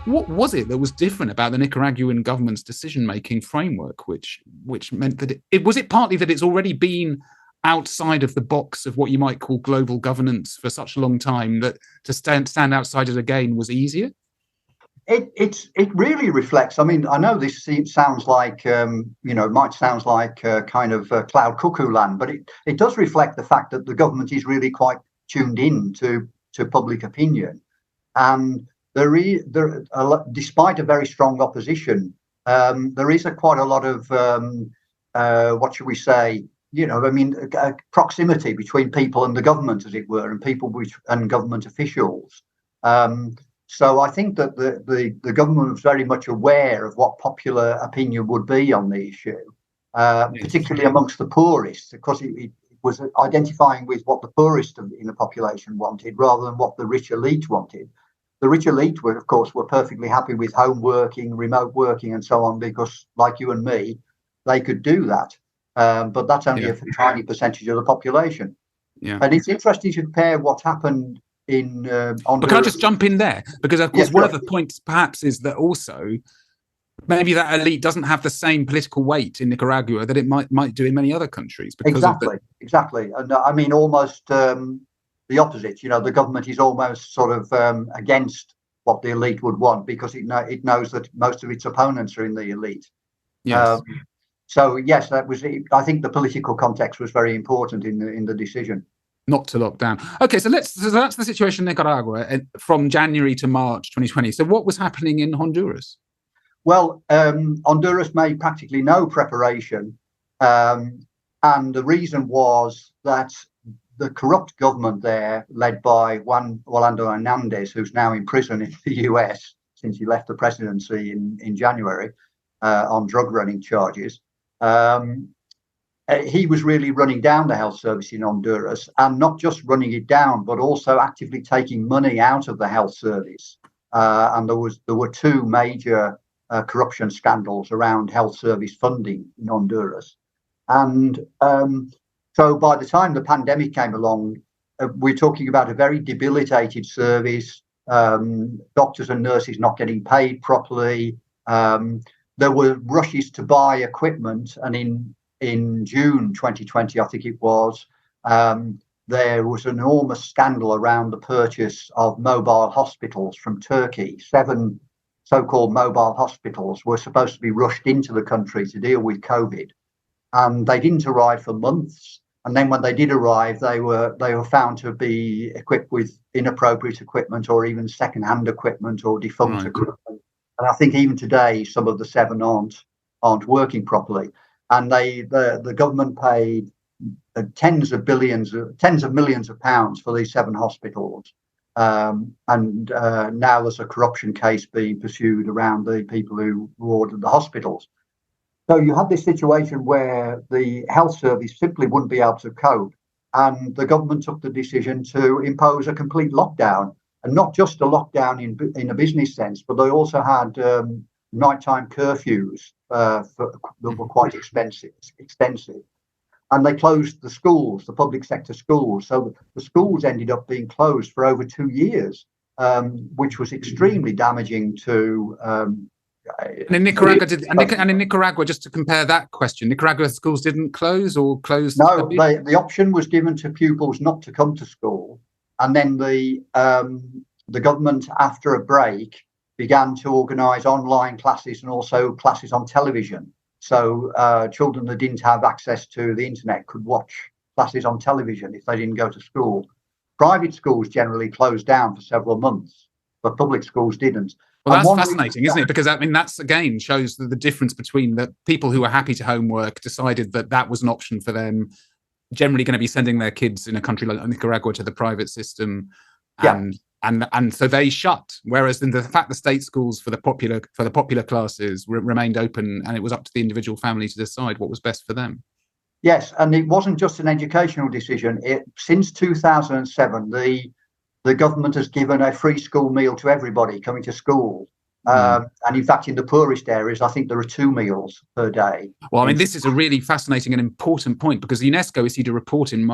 What was it that was different about the Nicaraguan government's decision-making framework, which meant that it was it partly that it's already been outside of the box of what you might call global governance for such a long time that to stand outside it again was easier? It really reflects. I mean, I know this sounds like might sound like kind of cloud cuckoo land, but it does reflect the fact that the government is really quite tuned in to public opinion, and despite a very strong opposition, there is quite a lot of what should we say? Proximity between people and the government, as it were, and and government officials. So I think that the government was very much aware of what popular opinion would be on the issue, particularly amongst the poorest, because it was identifying with what the poorest in the population wanted rather than what the rich elite wanted. The rich elite of course, were perfectly happy with home working, remote working, and so on, because like you and me, they could do that. But that's only a tiny percentage of the population. Yeah. And it's interesting to compare what happened in Honduras. But can I just jump in there? Because of course, one of the points perhaps is that also maybe that elite doesn't have the same political weight in Nicaragua that it might do in many other countries. Exactly. And I mean, almost the opposite. The government is almost sort of against what the elite would want, because it knows that most of its opponents are in the elite. Yes. So yes, that was. I think the political context was very important in the decision. Not to lock down. Okay, so that's the situation in Nicaragua from January to March 2020. So what was happening in Honduras? Well, Honduras made practically no preparation, and the reason was that the corrupt government there, led by Juan Orlando Hernandez, who's now in prison in the US since he left the presidency in January on drug running charges. He was really running down the health service in Honduras, and not just running it down, but also actively taking money out of the health service. And there were two major corruption scandals around health service funding in Honduras. And so by the time the pandemic came along, we're talking about a very debilitated service, doctors and nurses not getting paid properly. There were rushes to buy equipment, and in June 2020, I think it was, there was an enormous scandal around the purchase of mobile hospitals from Turkey. 7 so-called mobile hospitals were supposed to be rushed into the country to deal with COVID, and they didn't arrive for months. And then when they did arrive, they were found to be equipped with inappropriate equipment, or even second-hand equipment, or defunct equipment. And I think even today, some of the 7 aren't working properly. And the government paid tens of millions of pounds for these 7 hospitals. And now there's a corruption case being pursued around the people who ordered the hospitals. So you had this situation where the health service simply wouldn't be able to cope. And the government took the decision to impose a complete lockdown, and not just a lockdown in a business sense, but they also had nighttime curfews that were quite extensive. And they closed the schools, the public sector schools. So the schools ended up being closed for over 2 years, which was extremely damaging to. And in Nicaragua, just to compare that question, Nicaragua schools didn't close or closed? No, the option was given to pupils not to come to school, and then the government, after a break, began to organise online classes and also classes on television. So children that didn't have access to the internet could watch classes on television if they didn't go to school. Private schools generally closed down for several months, but public schools didn't. Well, that's fascinating, isn't it? Because I mean, that's again shows the difference between the people who were happy to homework decided that was an option for them, generally going to be sending their kids in a country like Nicaragua to the private system, and so they shut. Whereas in the fact the state schools for the popular classes remained open, and it was up to the individual family to decide what was best for them. Yes, and it wasn't just an educational decision. Since 2007, the government has given a free school meal to everybody coming to school. And in fact, in the poorest areas, I think there are 2 meals per day. Well, I mean, this is a really fascinating and important point, because UNESCO issued a report in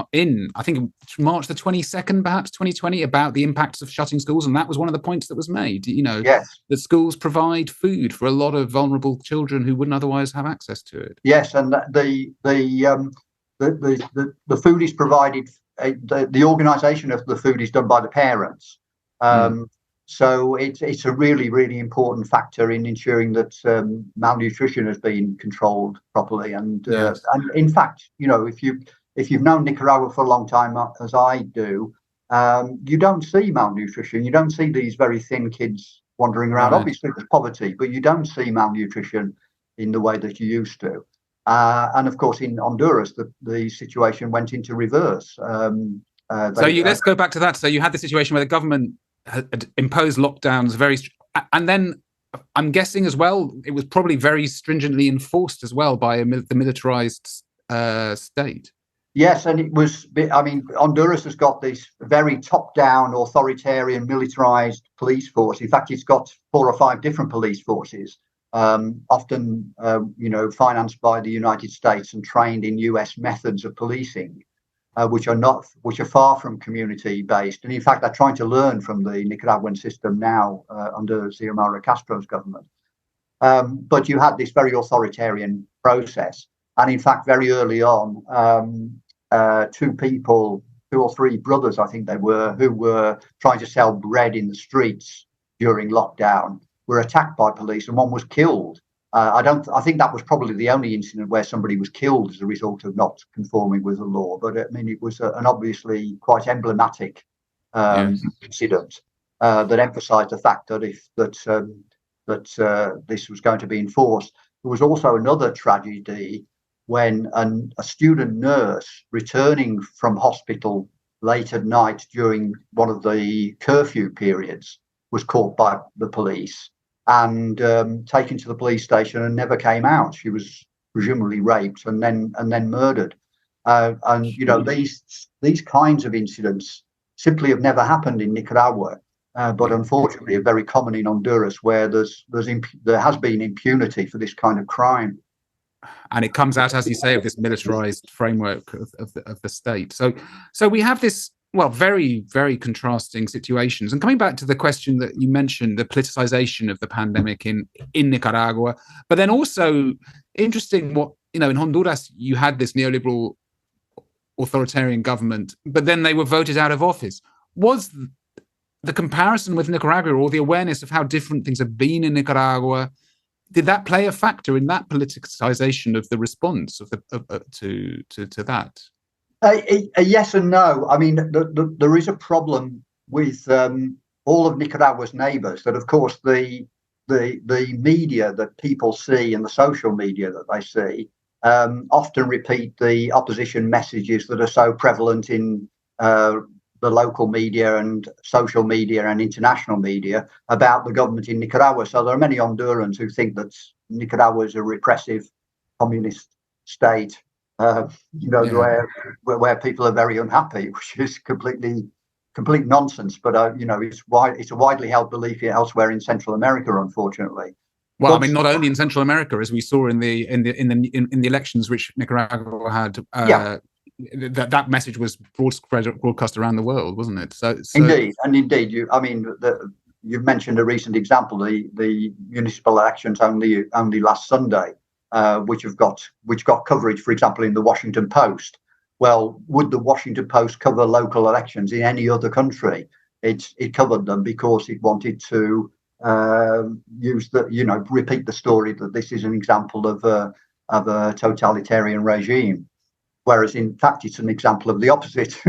I think March the 22nd, perhaps 2020, about the impacts of shutting schools, and that was one of the points that was made. Yes, that schools provide food for a lot of vulnerable children who wouldn't otherwise have access to it. Yes, and the food is provided. The organisation of the food is done by the parents. So it's a really, really important factor in ensuring that malnutrition has been controlled properly. And in fact, if you've known Nicaragua for a long time, as I do, you don't see malnutrition. You don't see these very thin kids wandering around. Right. Obviously, there's poverty, but you don't see malnutrition in the way that you used to. And of course, in Honduras, the situation went into reverse. Let's go back to that. So you had the situation where the government had imposed lockdowns and then I'm guessing as well, it was probably very stringently enforced as well by the militarized state. Yes, and it was, Honduras has got this very top-down, authoritarian, militarized police force. In fact, it's got 4 or 5 different police forces, often, financed by the United States and trained in US methods of policing. Which are far from community-based, and in fact, they're trying to learn from the Nicaraguan system now under Xiomara Castro's government. But you had this very authoritarian process, and in fact, very early on, 2 or 3 brothers, I think they were, who were trying to sell bread in the streets during lockdown, were attacked by police, and one was killed. I think that was probably the only incident where somebody was killed as a result of not conforming with the law. But it was an obviously quite emblematic incident that emphasised the fact that this was going to be enforced. There was also another tragedy when a student nurse returning from hospital late at night during one of the curfew periods was caught by the police and taken to the police station and never came out. She was presumably raped and then murdered. These kinds of incidents simply have never happened in Nicaragua, but unfortunately are very common in Honduras, where there has been impunity for this kind of crime. And it comes out, as you say, of this militarized framework of the state. So we have this, very, very contrasting situations. And coming back to the question that you mentioned, the politicization of the pandemic in Nicaragua, but then also interesting in Honduras, you had this neoliberal authoritarian government, but then they were voted out of office. Was the comparison with Nicaragua, or the awareness of how different things have been in Nicaragua, did that play a factor in that politicization of the response to that? Yes and no. I mean, there is a problem with all of Nicaragua's neighbours. That, of course, the media that people see and the social media that they see often repeat the opposition messages that are so prevalent in the local media and social media and international media about the government in Nicaragua. So there are many Hondurans who think that Nicaragua is a repressive communist state. Where people are very unhappy, which is complete nonsense. But it's a widely held belief here elsewhere in Central America, unfortunately. Well, I mean, not only in Central America, as we saw in the elections which Nicaragua had. That message was broadcast around the world, wasn't it? So indeed, you've mentioned a recent example, the municipal elections only last Sunday. Which got coverage, for example, in the Washington Post. Well, would the Washington Post cover local elections in any other country? It covered them because it wanted to repeat the story that this is an example of a totalitarian regime, whereas in fact it's an example of the opposite.